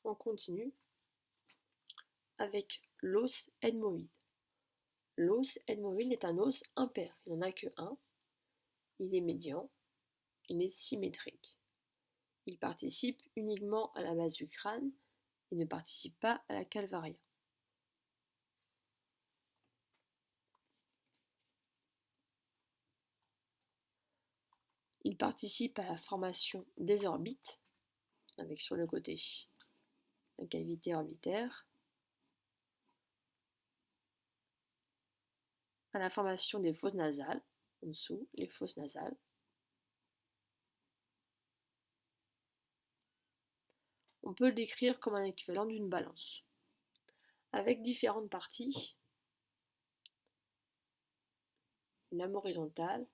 On continue avec l'os ethmoïde. L'os ethmoïde est un os impair, il n'y en a que un. Il est médian, il est symétrique. Il participe uniquement à la base du crâne et ne participe pas à la calvaria. Il participe à la formation des orbites, avec sur le côté la cavité orbitaire, à la formation des fosses nasales, en dessous, les fosses nasales. On peut le décrire comme un équivalent d'une balance, avec différentes parties. Une lame horizontale,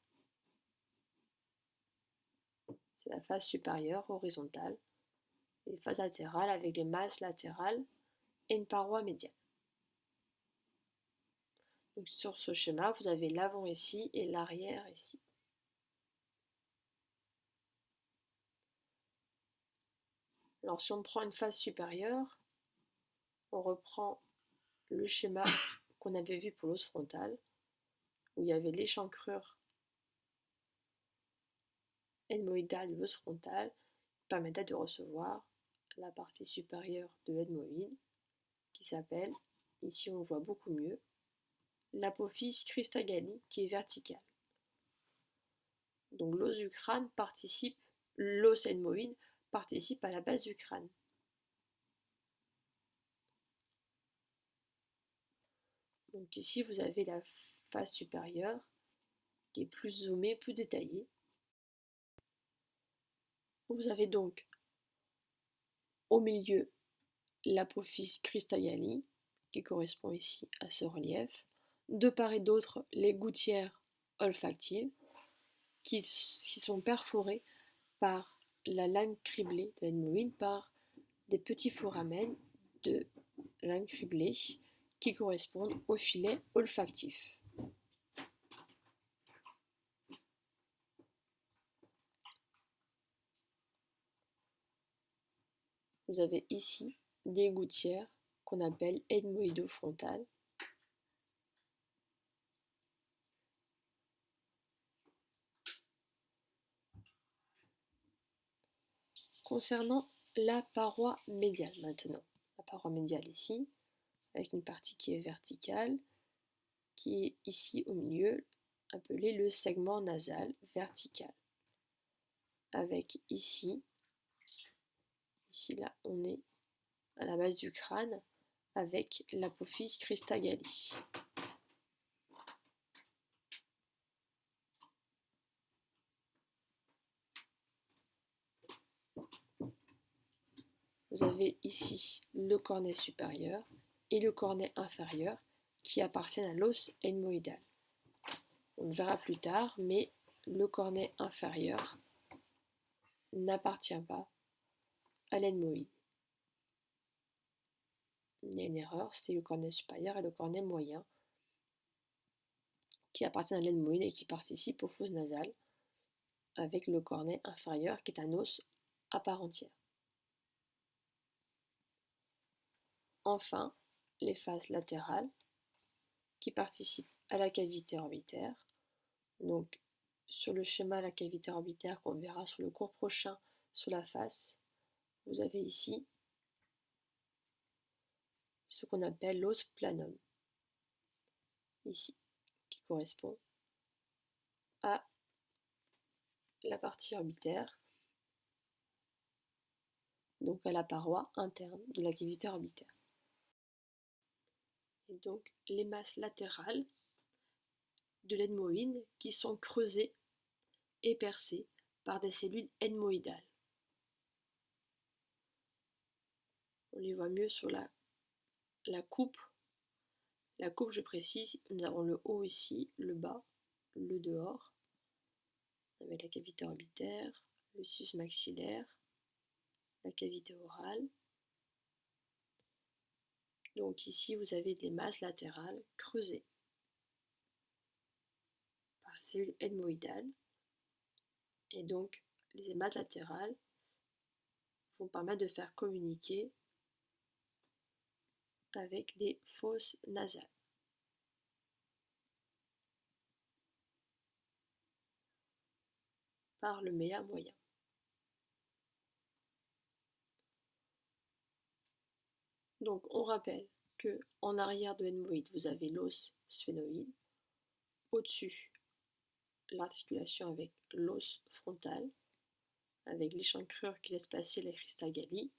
c'est la face supérieure horizontale, les faces latérales avec les masses latérales et une paroi médiane. Donc sur ce schéma, vous avez l'avant ici et l'arrière ici. Alors si on prend une face supérieure, on reprend le schéma qu'on avait vu pour l'os frontal, où il y avait l'échancrure ethmoïdale de l'os frontal, qui permettait de recevoir la partie supérieure de l'ethmoïde, qui s'appelle, ici on voit beaucoup mieux, l'apophyse Christagalli, qui est verticale. Donc l'os du crâne participe, l'os ethmoïde participe à la base du crâne. Donc ici vous avez la face supérieure qui est plus zoomée, plus détaillée. Vous avez donc au milieu l'apophyse Christagalli qui correspond ici à ce relief. De part et d'autre les gouttières olfactives qui sont perforées par la lame criblée de l'ethmoïde, par des petits foramen de lame criblée qui correspondent au filet olfactif. Vous avez ici des gouttières qu'on appelle ethmoïdo-frontales. Concernant la paroi médiale maintenant, la paroi médiale ici, avec une partie qui est verticale, qui est ici au milieu, appelé le segment nasal vertical. Avec ici là on est à la base du crâne avec l'apophyse Christagalli. Vous avez ici le cornet supérieur et le cornet inférieur qui appartiennent à l'os ethmoïdal. On le verra plus tard, mais le cornet inférieur n'appartient pas à l'ethmoïde. Il y a une erreur, c'est le cornet supérieur et le cornet moyen qui appartiennent à l'ethmoïde et qui participent aux fosses nasales, avec le cornet inférieur qui est un os à part entière. Enfin, les faces latérales qui participent à la cavité orbitaire. Donc, sur le schéma la cavité orbitaire qu'on verra sur le cours prochain sur la face, vous avez ici ce qu'on appelle l'os planum, ici, qui correspond à la partie orbitaire, donc à la paroi interne de la cavité orbitaire. Et donc les masses latérales de l'ethmoïde qui sont creusées et percées par des cellules ethmoïdales. On les voit mieux sur la coupe. La coupe, je précise, nous avons le haut ici, le bas, le dehors, avec la cavité orbitaire, le sinus maxillaire, la cavité orale. Donc ici, vous avez des masses latérales creusées par cellules ethmoïdales. Et donc, les masses latérales vont permettre de faire communiquer avec les fosses nasales. Par le méa moyen. Donc on rappelle que en arrière de l'ethmoïde, vous avez l'os sphénoïde, au-dessus l'articulation avec l'os frontal, avec l'échancrure qui laisse passer la cristaglie,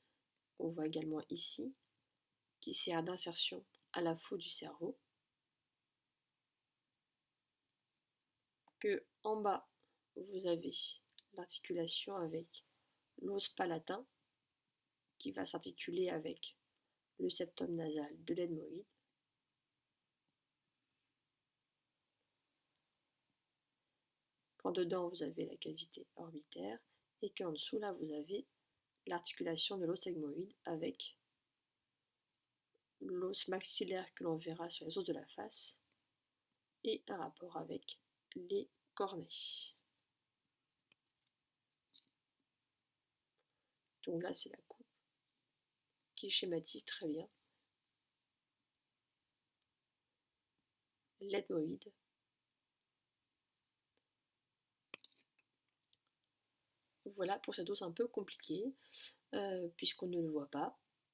qu'on voit également ici, qui sert d'insertion à la faute du cerveau. Que en bas, vous avez l'articulation avec l'os palatin, qui va s'articuler avec le septum nasal de l'ethmoïde. Qu'en dedans, vous avez la cavité orbitaire, et qu'en dessous, là, vous avez l'articulation de l'os ethmoïde avec l'os maxillaire que l'on verra sur les os de la face, et un rapport avec les cornets. Donc là, c'est la coupe qui schématise très bien l'ethmoïde. Voilà pour cette os un peu compliquée, puisqu'on ne le voit pas.